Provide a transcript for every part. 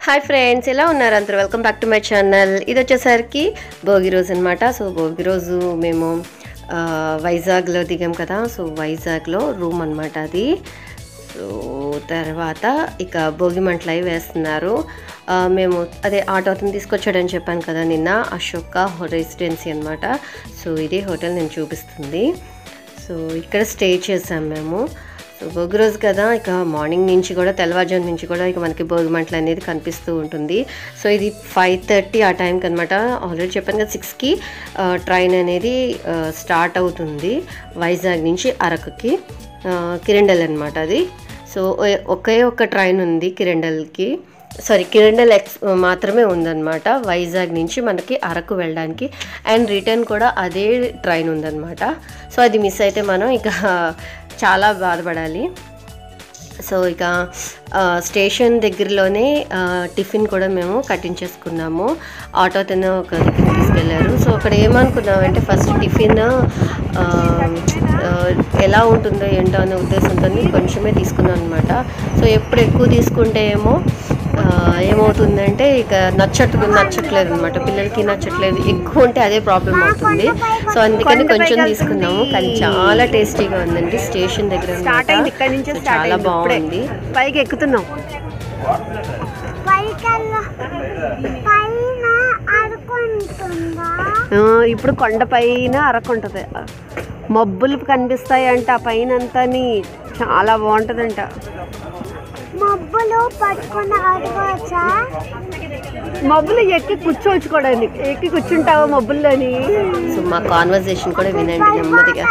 Hi friends, ఎలా ఉన్నారు అందరూ? Welcome back to my channel. ఇది వచ్చేసరికి భోగి రోజు అనమాట. సో భోగి రోజు మేము వైజాగ్లో దిగాం కదా. సో వైజాగ్లో రూమ్ అనమాట అది. సో తర్వాత ఇక భోగి మంటలు అవి వేస్తున్నారు. మేము అదే ఆటోని తీసుకొచ్చాడని చెప్పాను కదా నిన్న, అశోక రెసిడెన్సీ అనమాట. సో ఇదే హోటల్ నేను చూపిస్తుంది. సో ఇక్కడ స్టే చేసాం మేము. సో భోగి రోజు కదా, ఇక మార్నింగ్ నుంచి కూడా తెల్లవారుజాము నుంచి కూడా ఇక మనకి భోగి మంటలు అనేది కనిపిస్తూ ఉంటుంది. సో ఇది 5:30 ఆ టైంకి అనమాట. ఆల్రెడీ చెప్పాను కదా 6కి ట్రైన్ అనేది స్టార్ట్ అవుతుంది వైజాగ్ నుంచి అరకుకి. కిరండల్ అనమాట అది. సో ఒకే ఒక్క ట్రైన్ ఉంది కిరండల్కి, కిరండల్ మాత్రమే ఉందన్నమాట వైజాగ్ నుంచి మనకి అరకు వెళ్ళడానికి. అండ్ రిటర్న్ కూడా అదే ట్రైన్ ఉందన్నమాట. సో అది మిస్ అయితే మనం ఇక చాలా బాధపడాలి. సో ఇక స్టేషన్ దగ్గరలోనే టిఫిన్ కూడా మేము కట్టించేసుకున్నాము. ఆటోతోనే ఒక దగ్గర తీసుకెళ్ళారు. సో అక్కడ ఏమనుకున్నామంటే ఫస్ట్ టిఫిన్ ఎలా ఉంటుందో ఏంటో అనే ఉద్దేశంతో కొంచెమే తీసుకున్నాం అనమాట. సో ఎప్పుడు ఎక్కువ తీసుకుంటే ఏమవుతుందంటే ఇక నచ్చట్లేదు అనమాట, పిల్లలకి నచ్చట్లేదు. ఎక్కువ ఉంటే అదే ప్రాబ్లం అవుతుంది. సో అందుకని కొంచెం తీసుకున్నాము, కానీ చాలా టేస్టీగా ఉందండి. స్టేషన్ దగ్గర చాలా బాగుంది. పైకి ఎక్కుతున్నాం. ఇప్పుడు కొండ పైన అరకు ఉంటుంది. మబ్బులు కనిపిస్తాయి అంట ఆ పైన అంతాని, చాలా బాగుంటుందంట. మబ్బులు ఎక్కి కూర్చోవచ్చుకోవడానికి, ఎక్కి కూర్చుంటావు మబ్బుల్లోని. సో మా కాన్వర్సేషన్ కూడా వినండి నెమ్మదిగా.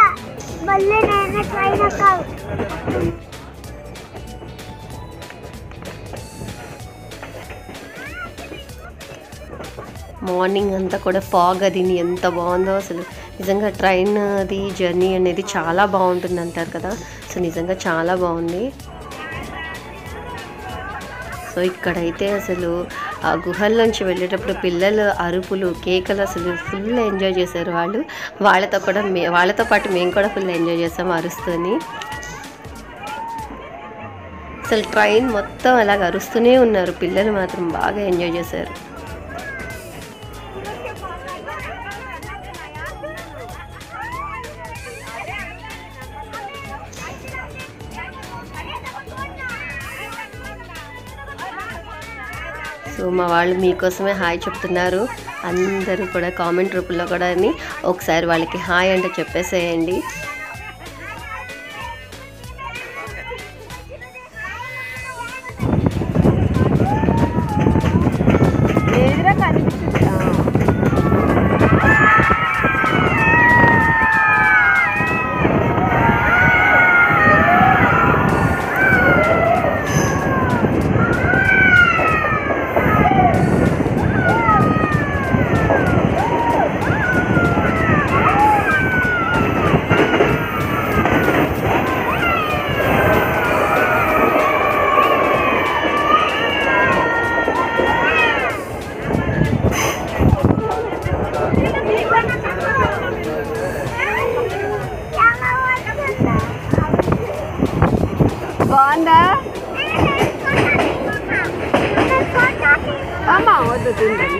మార్నింగ్ అంతా కూడా ఫాగ్ అది ఎంత బాగుందో అసలు. నిజంగా ట్రైన్ అది జర్నీ అనేది చాలా బాగుంటుంది అంటారు కదా. సో నిజంగా చాలా బాగుంది. సో ఇక్కడైతే అసలు ఆ గుహల్లోంచి వెళ్ళేటప్పుడు పిల్లలు అరుపులు, కేకలు అసలు ఫుల్ ఎంజాయ్ చేశారు వాళ్ళు. వాళ్ళతో పాటు మేము కూడా ఫుల్ ఎంజాయ్ చేసాము అరుస్తూని. అసలు ట్రైన్ మొత్తం అలాగ అరుస్తూనే ఉన్నారు. పిల్లలు మాత్రం బాగా ఎంజాయ్ చేశారు. సో మా వాళ్ళు మీకోసమే హాయ్ చెప్తున్నారు. అందరూ కూడా కామెంట్ రూపంలో కూడా ఒకసారి వాళ్ళకి హాయ్ అంటే చెప్పేసేయండి. బాగుందా? అమ్మా వద్దు తింటాను.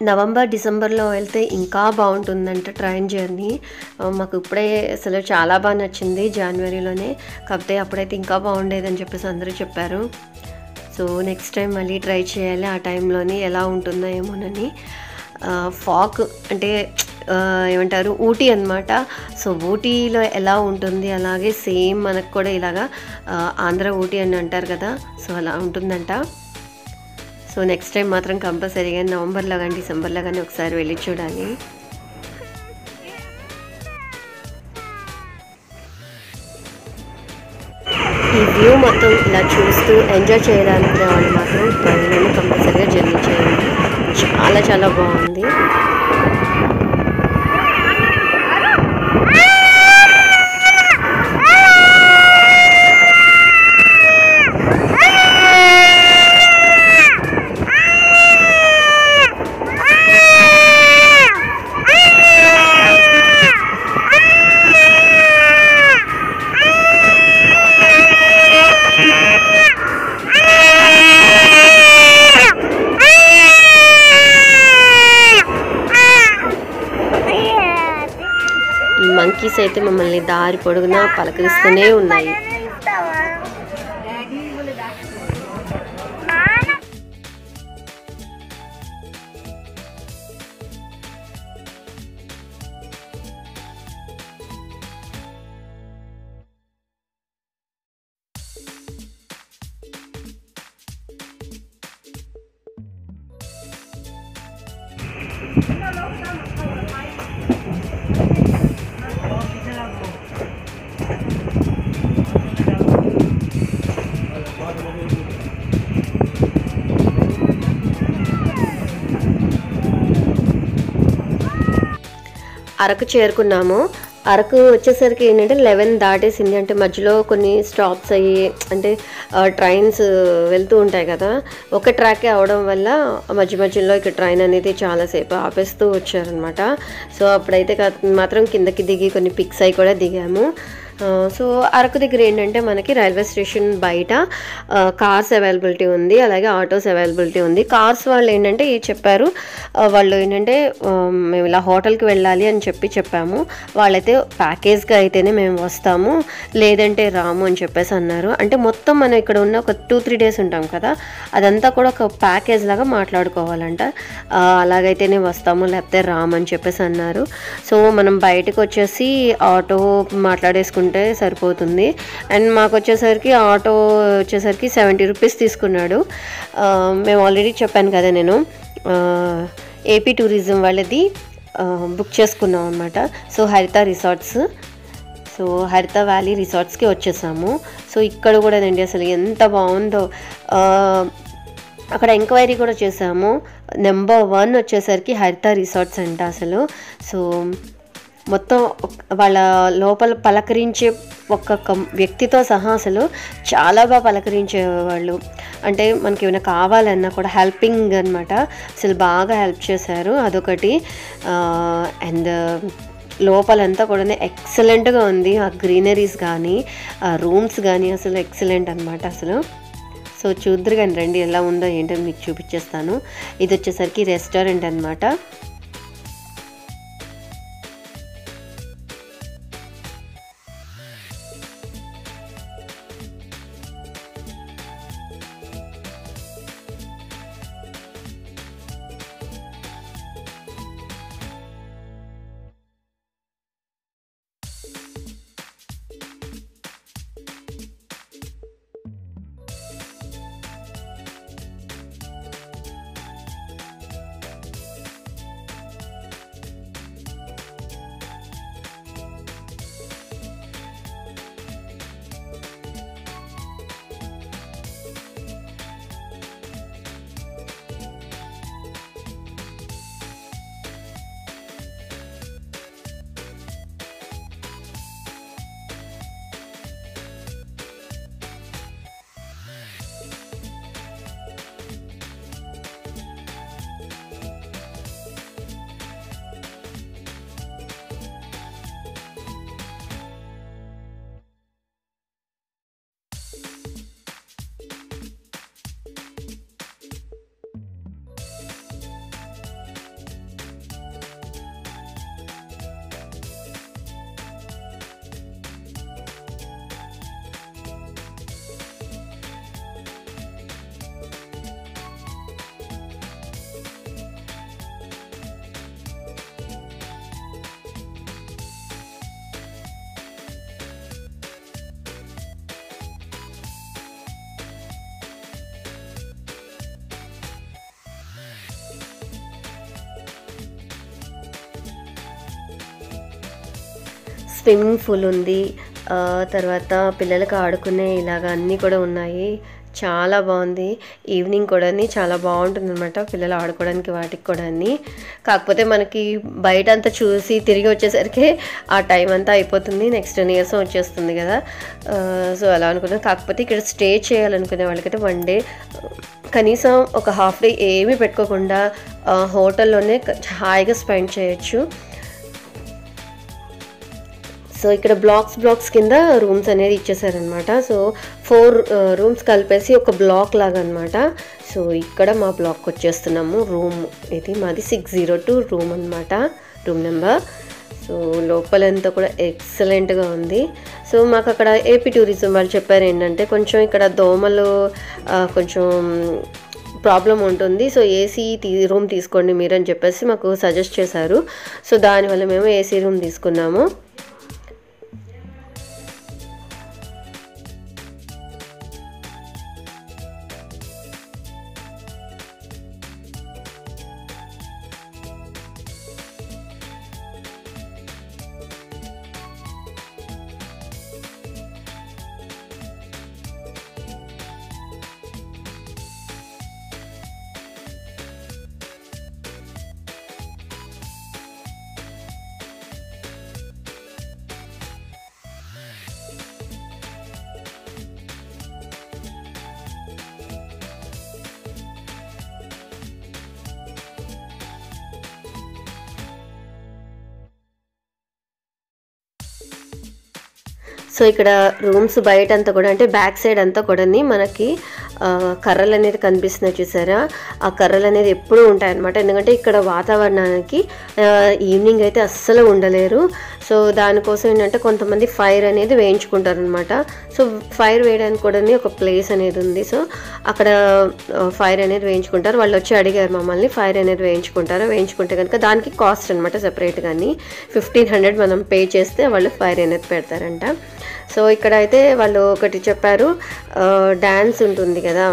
నవంబర్ డిసెంబర్లో వెళ్తే ఇంకా బాగుంటుందంట ట్రైన్ జర్నీ. మాకు ఇప్పుడే అసలు చాలా బాగా నచ్చింది జనవరిలోనే, కాకపోతే అప్పుడైతే ఇంకా బాగుండేదని చెప్పేసి అందరూ చెప్పారు. సో నెక్స్ట్ టైం మళ్ళీ ట్రై చేయాలి ఆ టైంలోని, ఎలా ఉంటుందో ఏమోనని. ఫాగ్ అంటే ఏమంటారు, ఊటీ అనమాట. సో ఊటీలో ఎలా ఉంటుంది అలాగే సేమ్ మనకు కూడా ఇలాగా ఆంధ్ర ఊటీ అని అంటారు కదా, సో అలా ఉంటుందంట. సో నెక్స్ట్ టైం మాత్రం కంపల్సరీగా నవంబర్లో కానీ డిసెంబర్లో కానీ ఒకసారి వెళ్ళి చూడాలి. ఈ వ్యూ మొత్తం ఇలా చూస్తూ ఎంజాయ్ చేయడానికి వాళ్ళు మాత్రం ట్రైన్లోనే కంపల్సరీగా జర్నీ చేయండి. చాలా చాలా బాగుంది. మంకీస్ అయితే మమ్మల్ని దారి పొడుగునా పలకరిస్తూనే ఉన్నాయి. అరకు చేరుకున్నాము. అరకు వచ్చేసరికి ఏంటంటే 11 దాటేసింది. అంటే మధ్యలో కొన్ని స్టాప్స్ అయ్యి, అంటే ట్రైన్స్ వెళ్తూ ఉంటాయి కదా, ఒక ట్రాకే అవడం వల్ల మధ్యలో ఇక్కడ ట్రైన్ అనేది చాలాసేపు ఆపేస్తూ వచ్చారనమాట. సో అప్పుడైతే మాత్రం కిందకి దిగి కొన్ని పిక్స్ అయి కూడా దిగాము. సో అరకు దగ్గర ఏంటంటే మనకి రైల్వే స్టేషన్ బయట కార్స్ అవైలబిలిటీ ఉంది, అలాగే ఆటోస్ అవైలబిలిటీ ఉంది. కార్స్ వాళ్ళు ఏంటంటే చెప్పారు, వాళ్ళు ఏంటంటే మేము ఇలా హోటల్కి వెళ్ళాలి అని చెప్పాము. వాళ్ళైతే ప్యాకేజ్గా అయితేనే మేము వస్తాము, లేదంటే రాము అని చెప్పేసి అన్నారు. అంటే మొత్తం మనం ఇక్కడ ఉన్న ఒక 2-3 డేస్ ఉంటాం కదా, అదంతా కూడా ఒక ప్యాకేజ్ లాగా మాట్లాడుకోవాలంట. అలాగైతేనే వస్తాము, లేకపోతే రాము అని చెప్పేసి అన్నారు. సో మనం బయటకు వచ్చేసి ఆటో మాట్లాడేసుకుంటే సరిపోతుంది. అండ్ మాకు వచ్చేసరికి ఆటో వచ్చేసరికి 70 రూపీస్ తీసుకున్నాడు. మేము ఆల్రెడీ చెప్పాను కదా, నేను ఏపీ టూరిజం వాళ్ళది బుక్ చేసుకున్నాం అనమాట. సో హరిత రిసార్ట్స్, సో హరిత వ్యాలీ రిసార్ట్స్కి వచ్చేసాము. సో ఇక్కడ కూడా అండి అసలు ఎంత బాగుందో. అక్కడ ఎంక్వైరీ కూడా చేసాము. నెంబర్ 1 వచ్చేసరికి హరిత రిసార్ట్స్ అంట అసలు. సో మొత్తం వాళ్ళ లోపల పలకరించే ఒక్కొక్క వ్యక్తితో సహా అసలు చాలా బాగా పలకరించేవాళ్ళు. అంటే మనకి ఏమైనా కావాలన్నా కూడా హెల్పింగ్ అనమాట, అసలు బాగా హెల్ప్ చేశారు, అదొకటి. అండ్ లోపలంతా కూడా ఎక్సలెంట్గా ఉంది. ఆ గ్రీనరీస్ కానీ, ఆ రూమ్స్ కానీ అసలు ఎక్సలెంట్ అనమాట అసలు. సో చూద్దరు కానీ రండి ఎలా ఉందో ఏంటో మీకు చూపించేస్తాను. ఇది వచ్చేసరికి రెస్టారెంట్ అనమాట. స్విమ్మింగ్ పూల్ ఉంది, తర్వాత పిల్లలకు ఆడుకునే ఇలాగ అన్నీ కూడా ఉన్నాయి. చాలా బాగుంది. ఈవినింగ్ కూడా చాలా బాగుంటుంది అనమాట పిల్లలు ఆడుకోవడానికి, వాటికి కూడా. కాకపోతే మనకి బయట అంతా చూసి తిరిగి వచ్చేసరికి ఆ టైం అంతా అయిపోతుంది, నెక్స్ట్ నీరసం వచ్చేస్తుంది కదా. సో అలా అనుకున్నాను. కాకపోతే ఇక్కడ స్టే చేయాలనుకునే వాళ్ళకైతే 1 డే కనీసం ఒక హాఫ్ డే ఏమీ పెట్టుకోకుండా హోటల్లోనే హాయిగా స్పెండ్ చేయొచ్చు. సో ఇక్కడ బ్లాక్స్ కింద రూమ్స్ అనేది ఇచ్చేసారనమాట. సో 4 రూమ్స్ కలిపేసి ఒక బ్లాక్ లాగా అనమాట. సో ఇక్కడ మా బ్లాక్కి వచ్చేస్తున్నాము. రూమ్ ఇది మాది 602 రూమ్ అనమాట, రూమ్ నెంబర్. సో లోపలంతా కూడా ఎక్సలెంట్గా ఉంది. సో మాకు అక్కడ ఏపీ టూరిజం వాళ్ళు చెప్పారు ఏంటంటే కొంచెం ఇక్కడ దోమలు కొంచెం ప్రాబ్లం ఉంటుంది, సో ఏసీ రూమ్ తీసుకోండి మీరు అని చెప్పేసి మాకు సజెస్ట్ చేశారు. సో దానివల్ల మేము ఏసీ రూమ్ తీసుకున్నాము. సో ఇక్కడ రూమ్స్ బయట అంతా కూడా అంటే బ్యాక్ సైడ్ అంతా కూడా మనకి కర్రలు అనేది కనిపిస్తున్నాయి చూసారా. ఆ కర్రలు అనేది ఎప్పుడూ ఉంటాయన్నమాట, ఎందుకంటే ఇక్కడ వాతావరణానికి ఈవినింగ్ అయితే అస్సలు ఉండలేరు. సో దానికోసం ఏంటంటే కొంతమంది ఫైర్ అనేది వేయించుకుంటారు అనమాట. సో ఫైర్ వేయడానికి కూడా ఒక ప్లేస్ అనేది ఉంది. సో అక్కడ ఫైర్ అనేది వేయించుకుంటారు. వాళ్ళు వచ్చి అడిగారు మమ్మల్ని ఫైర్ అనేది వేయించుకుంటే కనుక దానికి కాస్ట్ అనమాట సెపరేట్ కానీ 1500 మనం పే చేస్తే వాళ్ళు ఫైర్ అనేది పెడతారంట. సో ఇక్కడ అయితే వాళ్ళు ఒకటి చెప్పారు, డ్యాన్స్ ఉంటుంది కదా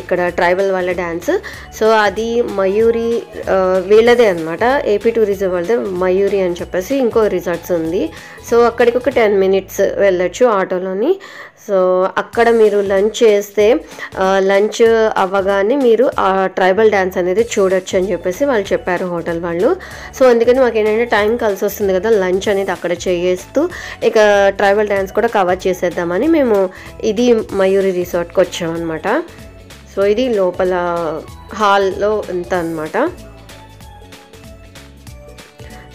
ఇక్కడ ట్రైబల్ వాళ్ళ డ్యాన్స్. సో అది మయూరి వీళ్ళదే అనమాట, ఏపీ టూరిజం వాళ్ళదే మయూరి అని చెప్పేసి ఇంకో రిసార్ట్స్ ఉంది. సో అక్కడికి ఒక 10 minutes వెళ్ళొచ్చు ఆటోలోని. సో అక్కడ మీరు లంచ్ చేస్తే లంచ్ అవ్వగానే మీరు ఆ ట్రైబల్ డ్యాన్స్ అనేది చూడొచ్చు అని చెప్పేసి వాళ్ళు చెప్పారు హోటల్ వాళ్ళు. సో అందుకని మాకు ఏంటంటే టైం కలిసి వస్తుంది కదా, లంచ్ అనేది అక్కడ చేస్తూ ఇక ట్రైబల్ డ్యాన్స్ కూడా కవర్ చేసేద్దామని మేము ఇది మయూరి రిసార్ట్కి వచ్చామన్నమాట. సో ఇది లోపల హాల్లో ఎంత అనమాట.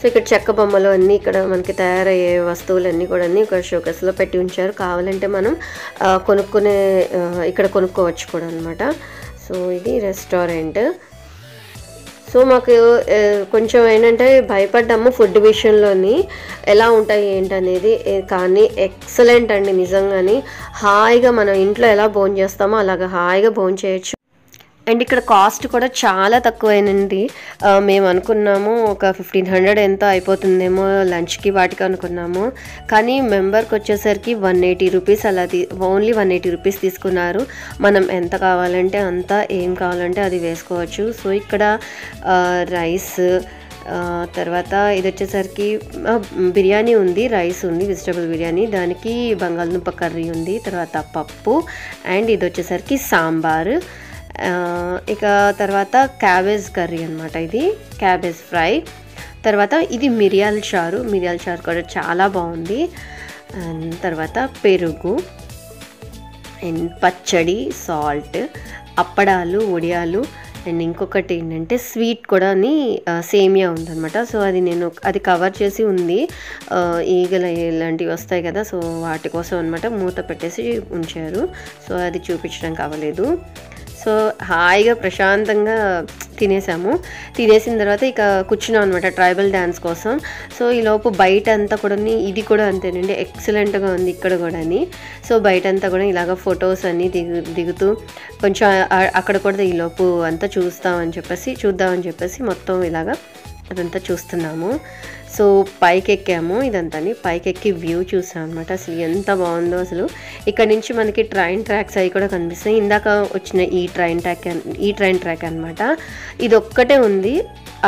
సో ఇక్కడ చెక్క బొమ్మలు అన్నీ ఇక్కడ మనకి తయారయ్యే వస్తువులన్నీ కూడా ఒక షోకేస్లో పెట్టి ఉంచారు, కావాలంటే మనం ఇక్కడ కొనుక్కోవచ్చు కూడా అనమాట. సో ఇది రెస్టారెంట్. సో మాకు కొంచెం ఏంటంటే భయపడ్డాము ఫుడ్ విషయంలోని ఎలా ఉంటాయి ఏంటనేది, కానీ ఎక్సలెంట్ అండి నిజంగాని. హాయిగా మనం ఇంట్లో ఎలా భోజనం చేస్తామో అలాగా హాయిగా భోజనం చేయొచ్చు. అండ్ ఇక్కడ కాస్ట్ కూడా చాలా తక్కువేనండి. మేము అనుకున్నాము ఒక 1500 ఎంతో అయిపోతుందేమో లంచ్కి వాటికి అనుకున్నాము, కానీ మెంబర్కి వచ్చేసరికి 180 రూపీస్ అలా ఓన్లీ 180 రూపీస్ తీసుకున్నారు. మనం ఎంత కావాలంటే అంత, ఏం కావాలంటే అది వేసుకోవచ్చు. సో ఇక్కడ రైస్, తర్వాత ఇది వచ్చేసరికి బిర్యానీ ఉంది, రైస్ ఉంది, వెజిటబుల్ బిర్యానీ, దానికి బంగాళదుంప కర్రీ ఉంది, తర్వాత పప్పు, అండ్ ఇది వచ్చేసరికి సాంబారు, ఇక తర్వాత క్యాబేజ్ కర్రీ అనమాట, ఇది క్యాబేజ్ ఫ్రై, తర్వాత ఇది మిరియాల చారు కూడా చాలా బాగుంది, అండ్ తర్వాత పెరుగు అండ్ పచ్చడి, సాల్ట్, అప్పడాలు, వడియాలు, అండ్ ఇంకొకటి ఏంటంటే స్వీట్ కూడా సేమియా ఉందన్నమాట. సో అది కవర్ చేసి ఉంది, ఈగలు ఇలాంటివి వస్తాయి కదా, సో వాటి కోసం అనమాట మూత పెట్టేసి ఉంచారు. సో అది చూపించడానికి అవ్వలేదు. సో హాయిగా ప్రశాంతంగా తినేసిన తర్వాత ఇక కూర్చున్నాం అనమాట ట్రైబల్ డ్యాన్స్ కోసం. సో ఈలోపు బయట అంతా కూడా ఇది కూడా అంతేనండి, ఎక్సలెంట్గా ఉంది ఇక్కడ కూడా. సో బయట అంతా కూడా ఇలాగ ఫొటోస్ అన్నీ దిగుతూ కొంచెం అక్కడ కూడా ఈలోపు అంతా చూద్దామని చెప్పేసి మొత్తం ఇలాగా అదంతా చూస్తున్నాము. సో పైకి ఎక్కాము, పైకెక్కి వ్యూ చూసాం అనమాట. అసలు ఎంత బాగుందో అసలు. ఇక్కడ నుంచి మనకి ట్రైన్ ట్రాక్స్ అవి కూడా కనిపిస్తాయి. ఇందాక వచ్చిన ఈ ట్రైన్ ట్రాక్ అనమాట. ఇది ఒక్కటే ఉంది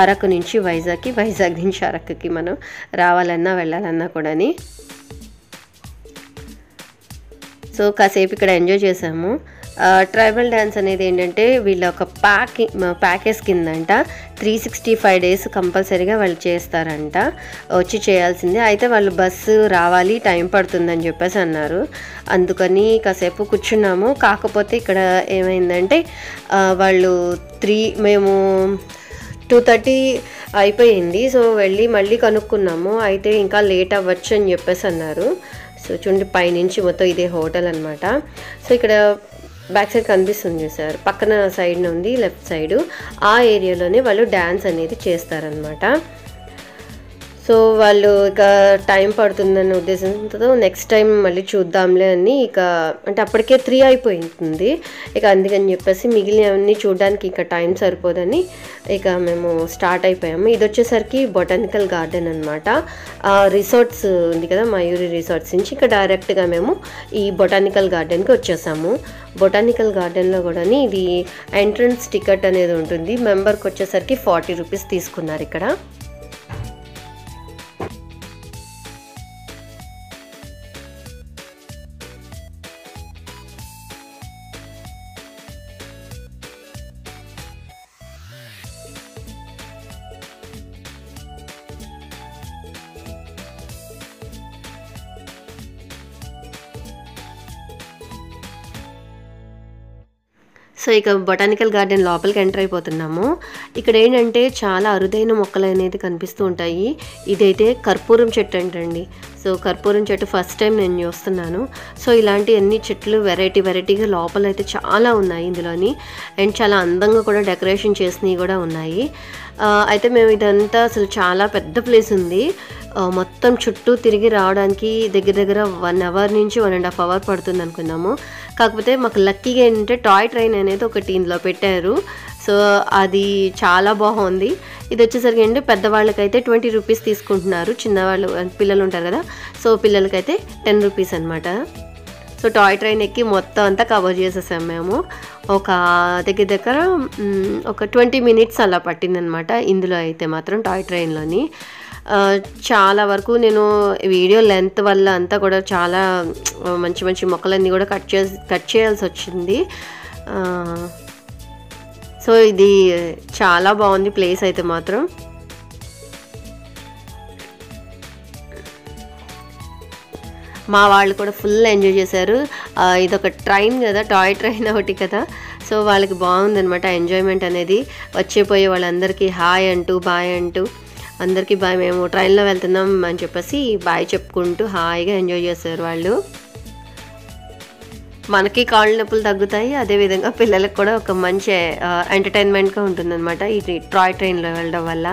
అరకు నుంచి వైజాగ్ నుంచి అరకుకి మనం రావాలన్నా వెళ్ళాలన్నా కూడా. సో కాసేపు ఇక్కడ ఎంజాయ్ చేసాము. ట్రైబల్ డ్యాన్స్ అనేది ఏంటంటే వీళ్ళ ఒక ప్యాకేజ్ కిందంట 365 days కంపల్సరీగా వాళ్ళు చేస్తారంట, వచ్చి చేయాల్సిందే. అయితే వాళ్ళు బస్సు రావాలి, టైం పడుతుందని చెప్పేసి అన్నారు, అందుకని కాసేపు కూర్చున్నాము. కాకపోతే ఇక్కడ ఏమైందంటే వాళ్ళు మేము 2:30 అయిపోయింది. సో వెళ్ళి మళ్ళీ కనుక్కున్నాము, అయితే ఇంకా లేట్ అవ్వచ్చు అని చెప్పేసి అన్నారు. సో చూడండి పైనుంచి మొత్తం ఇదే హోటల్ అనమాట. సో ఇక్కడ బ్యాక్ సైడ్ కనిపిస్తుంది సార్, పక్కన సైడ్ ఉంది లెఫ్ట్ సైడ్, ఆ ఏరియాలోనే వాళ్ళు డ్యాన్స్ అనేది చేస్తారనమాట. సో వాళ్ళు ఇక టైం పడుతుందనే ఉద్దేశంతో నెక్స్ట్ టైం మళ్ళీ చూద్దాంలే అని ఇక అంటే అప్పటికే 3 అయిపోయింది. ఇక అందుకని చెప్పేసి మిగిలినవన్నీ చూడడానికి ఇక టైం సరిపోదని ఇక మేము స్టార్ట్ అయిపోయాము. ఇది వచ్చేసరికి బొటానికల్ గార్డెన్ అనమాట. రిసార్ట్స్ ఉంది కదా, మయూరి రిసార్ట్స్ నుంచి ఇక డైరెక్ట్గా మేము ఈ బొటానికల్ గార్డెన్కి వచ్చేసాము. బొటానికల్ గార్డెన్లో కూడా ఇది ఎంట్రన్స్ టికెట్ అనేది ఉంటుంది. మెంబర్కి వచ్చేసరికి 40 రూపీస్ తీసుకున్నారు ఇక్కడ. సో ఇక బొటానికల్ గార్డెన్ లోపలికి ఎంటర్ అయిపోతున్నాము. ఇక్కడ ఏంటంటే చాలా అరుదైన మొక్కలు అనేది కనిపిస్తూ ఉంటాయి. ఇదైతే కర్పూరం చెట్టు అంటండి. సో కర్పూరం చెట్టు ఫస్ట్ టైం నేను చూస్తున్నాను. సో ఇలాంటి అన్ని చెట్లు వెరైటీగా లోపల అయితే చాలా ఉన్నాయి ఇందులోని. అండ్ చాలా అందంగా కూడా డెకరేషన్ చేసినవి కూడా ఉన్నాయి. అయితే మేము ఇదంతా అసలు చాలా పెద్ద ప్లేస్ ఉంది. మొత్తం చుట్టూ తిరిగి రావడానికి దగ్గర 1 అవర్ నుంచి 1.5 అవర్ పడుతుంది అనుకున్నాము. కాకపోతే మాకు లక్కీగా ఏంటంటే టాయ్ ట్రైన్ అనేది ఒకటి ఇందులో పెట్టారు. సో అది చాలా బాగుంది. ఇది వచ్చేసరికి ఏంటంటే పెద్దవాళ్ళకైతే 20 రూపీస్ తీసుకుంటున్నారు. చిన్నవాళ్ళు పిల్లలు ఉంటారు కదా, సో పిల్లలకైతే 10 రూపీస్ అనమాట. సో టాయ్ ట్రైన్ ఎక్కి మొత్తం అంతా కవర్ చేసేసాం మేము. ఒక దగ్గర ఒక 20 మినిట్స్ అలా పట్టిందనమాట ఇందులో అయితే మాత్రం టాయ్ ట్రైన్లోని. చాలా వరకు నేను వీడియో లెంత్ వల్ల అంతా కూడా చాలా మంచి మొక్కలన్నీ కూడా కట్ చేయాల్సి వచ్చింది. సో ఇది చాలా బాగుంది ప్లేస్ అయితే మాత్రం. మా వాళ్ళు కూడా ఫుల్ ఎంజాయ్ చేశారు. ఇదొక ట్రైన్ కదా, టాయ్ ట్రైన్ ఒకటి కదా, సో వాళ్ళకి బాగుందనమాట ఎంజాయ్మెంట్ అనేది. వచ్చేపోయే వాళ్ళందరికీ హాయ్ అంటూ బాయ్ అంటూ అందరికీ బాయ్, మేము ట్రైన్లో వెళ్తున్నాం అని చెప్పేసి బాయ్ చెప్పుకుంటూ హాయిగా ఎంజాయ్ చేశారు వాళ్ళు. మనకి కాళ్ళ నొప్పులు తగ్గుతాయి, అదేవిధంగా పిల్లలకు కూడా ఒక మంచి ఎంటర్టైన్మెంట్గా ఉంటుందన్నమాట ఈ టాయ్ ట్రైన్లో వెళ్ళడం వల్ల.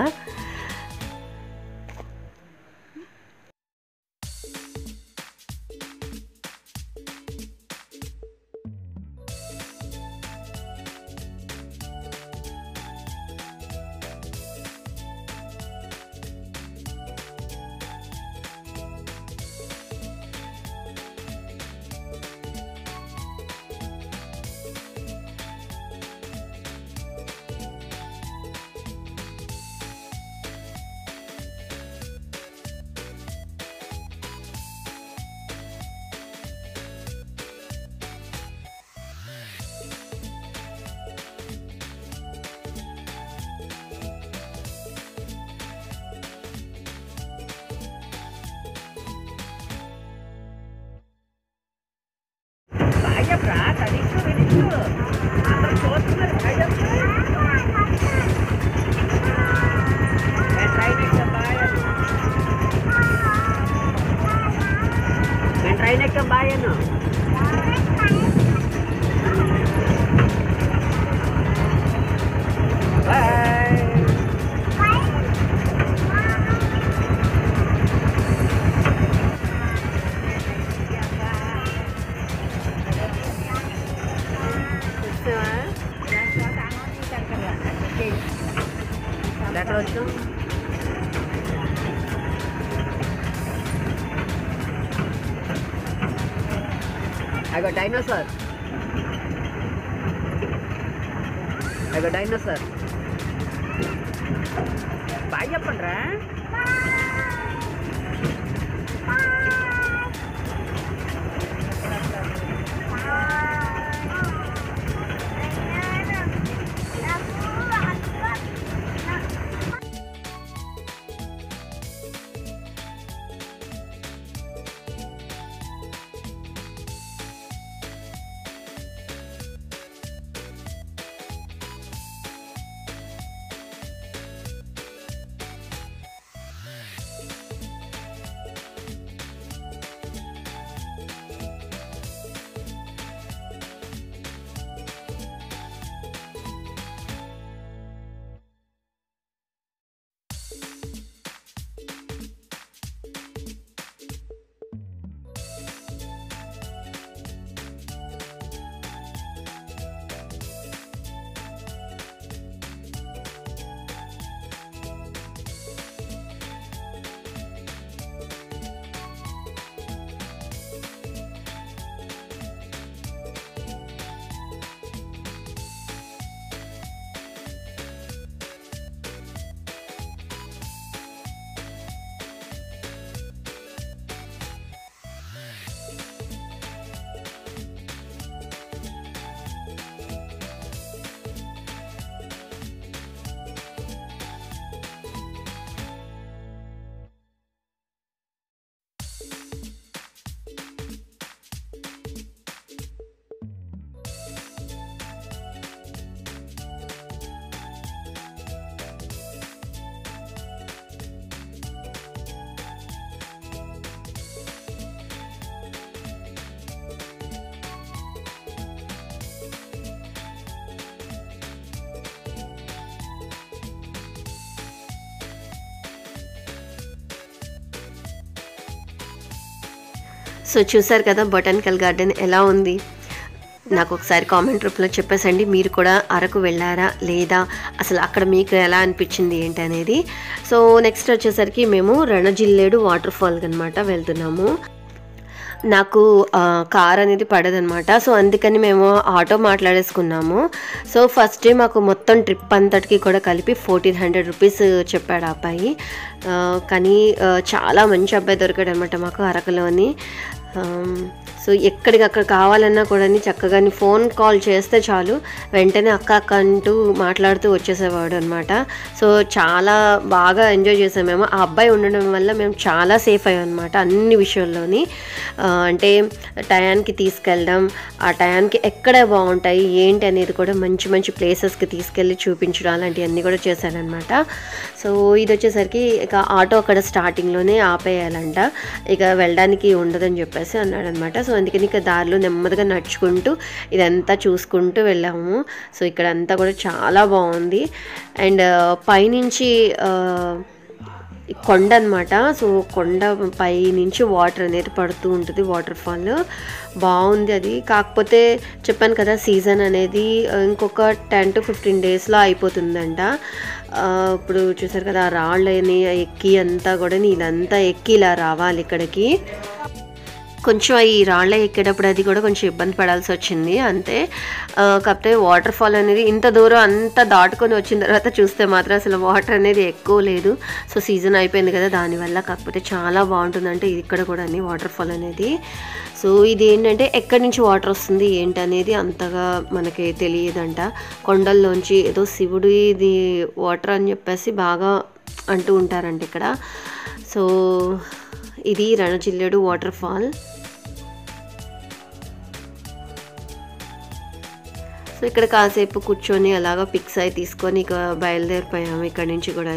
I got dinosaur. I got dinosaur. Bye appandra. So చూసారు కదా బొటానికల్ గార్డెన్ ఎలా ఉంది, నాకు ఒకసారి కామెంట్ రూపంలో చెప్పేసండి. మీరు కూడా అరకు వెళ్ళారా లేదా, అసలు అక్కడ మీకు ఎలా అనిపించింది ఏంటి అనేది. సో నెక్స్ట్ వచ్చేసరికి మేము రణజిల్లేడు వాటర్ ఫాల్కి అనమాట వెళ్తున్నాము. నాకు కార్ అనేది పడదనమాట. సో అందుకని మేము ఆటో మాట్లాడేసుకున్నాము. సో ఫస్ట్ డే మాకు మొత్తం ట్రిప్ అంతటికి కూడా కలిపి 1400 రూపీస్ చెప్పాడు ఆ అబ్బాయి. కానీ చాలా మంచి అబ్బాయి దొరికాడు అనమాట మాకు అరకులోని. సో ఎక్కడికక్కడ కావాలన్నా కూడా చక్కగా ఫోన్ కాల్ చేస్తే చాలు వెంటనే అక్క అక్క అంటూ మాట్లాడుతూ వచ్చేసేవాడు అనమాట. సో చాలా బాగా ఎంజాయ్ చేసాం మేము. ఆ అబ్బాయి ఉండడం వల్ల మేము చాలా సేఫ్ అయ్యాం అనమాట అన్ని విషయాల్లోని. అంటే టయానికి తీసుకెళ్ళడం, ఆ టయానికి ఎక్కడ బాగుంటాయి ఏంటి అనేది కూడా మంచి మంచి ప్లేసెస్కి తీసుకెళ్ళి చూపించడం అలాంటివన్నీ కూడా చేశానమాట. సో ఇది వచ్చేసరికి ఇక ఆటో అక్కడ స్టార్టింగ్లోనే ఆపేయాలంట, ఇక వెళ్ళడానికి ఉండదని చెప్పేసి అన్నాడనమాట. సో అందుకని ఇక దారిలో నెమ్మదిగా నడుచుకుంటూ ఇదంతా చూసుకుంటూ వెళ్ళాము. సో ఇక్కడ అంతా కూడా చాలా బాగుంది. అండ్ పైనుంచి కొండ అనమాట. సో కొండ పై నుంచి వాటర్ అనేది పడుతూ ఉంటుంది, వాటర్ ఫాల్ బాగుంది అది. కాకపోతే చెప్పాను కదా సీజన్ అనేది ఇంకొక 10 to 15 డేస్లో అయిపోతుందంట. ఇప్పుడు చూసారు కదా రాళ్ళని ఎక్కి అంతా కూడా ఇదంతా ఎక్కి ఇలా రావాలి ఇక్కడికి. కొంచెం ఈ రాళ్ళ ఎక్కేటప్పుడు అది కూడా కొంచెం ఇబ్బంది పడాల్సి వచ్చింది అంతే. కాకపోతే వాటర్ ఫాల్ అనేది ఇంత దూరం అంతా దాటుకొని వచ్చిన తర్వాత చూస్తే మాత్రం అసలు వాటర్ అనేది ఎక్కువ లేదు. సో సీజన్ అయిపోయింది కదా దానివల్ల. కాకపోతే చాలా బాగుంటుందంటే ఇక్కడ కూడా వాటర్ ఫాల్ అనేది. సో ఇది ఏంటంటే ఎక్కడి నుంచి వాటర్ వస్తుంది ఏంటి అనేది అంతగా మనకి తెలియదంట. కొండల్లోంచి ఏదో శివుడి ఇది వాటర్ అని చెప్పేసి బాగా అంటూ ఉంటారంట ఇక్కడ. సో ఇది రణజిల్లేడు వాటర్ ఫాల్. సో ఇక్కడ కాసేపు కూర్చొని అలాగా పిక్స్ అయి తీసుకొని ఇక బయలుదేరిపోయాము ఇక్కడి నుంచి కూడా.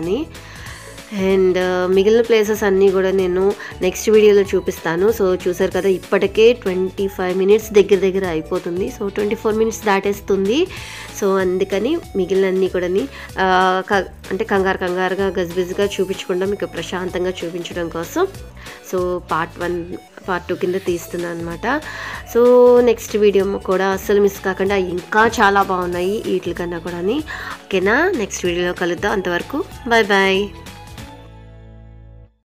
అండ్ మిగిలిన ప్లేసెస్ అన్నీ కూడా నేను నెక్స్ట్ వీడియోలో చూపిస్తాను. సో చూసారు కదా ఇప్పటికే 25 minutes దగ్గర అయిపోతుంది. So 24 minutes దాటేస్తుంది. సో అందుకని మిగిలినన్నీ కూడా అంటే కంగారుగా గజిబిజిగా చూపించకుండా మీకు ప్రశాంతంగా చూపించడం కోసం సో part 1 part 2 కింద తీస్తున్నాను అనమాట. సో నెక్స్ట్ వీడియో కూడా అస్సలు మిస్ కాకుండా ఇంకా చాలా బాగున్నాయి వీటికన్నా కూడా. ఓకేనా, నెక్స్ట్ వీడియోలో కలుద్దాం. అంతవరకు బాయ్ బాయ్.